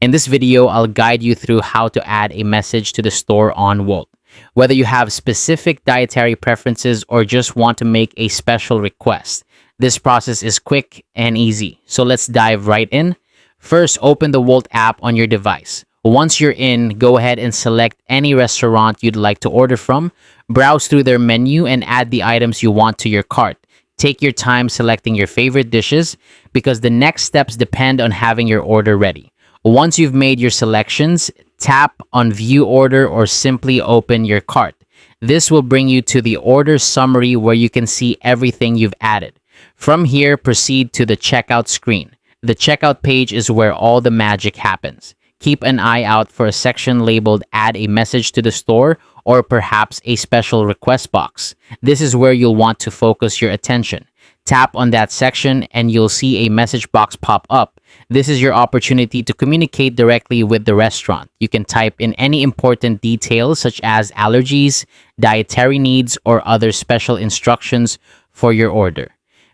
In this video, I'll guide you through how to add a message to the store on Wolt. Whether you have specific dietary preferences or just want to make a special request, this process is quick and easy. So let's dive right in. First, open the Wolt app on your device. Once you're in, go ahead and select any restaurant you'd like to order from. Browse through their menu and add the items you want to your cart. Take your time selecting your favorite dishes because the next steps depend on having your order ready. Once you've made your selections, tap on View Order or simply open your cart. This will bring you to the order summary where you can see everything you've added. From here, proceed to the checkout screen. The checkout page is where all the magic happens. Keep an eye out for a section labeled Add a Message to the Store or perhaps a special request box. This is where you'll want to focus your attention. Tap on that section and you'll see a message box pop up. This is your opportunity to communicate directly with the restaurant. You can type in any important details such as allergies, dietary needs, or other special instructions for your order.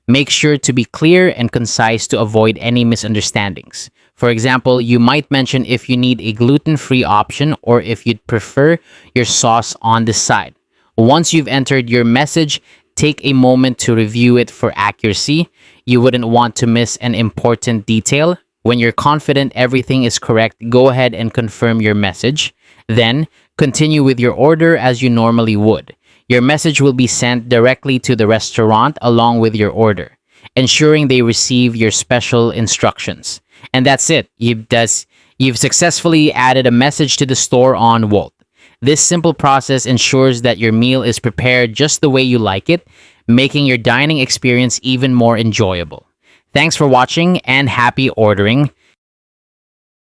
Make sure to be clear and concise to avoid any misunderstandings. For example, you might mention if you need a gluten-free option or if you'd prefer your sauce on the side. Once you've entered your message, take a moment to review it for accuracy. You wouldn't want to miss an important detail. When you're confident everything is correct, go ahead and confirm your message. Then, continue with your order as you normally would. Your message will be sent directly to the restaurant along with your order, ensuring they receive your special instructions. And that's it. You've successfully added a message to the store on Wolt. This simple process ensures that your meal is prepared just the way you like it, making your dining experience even more enjoyable. Thanks for watching and happy ordering.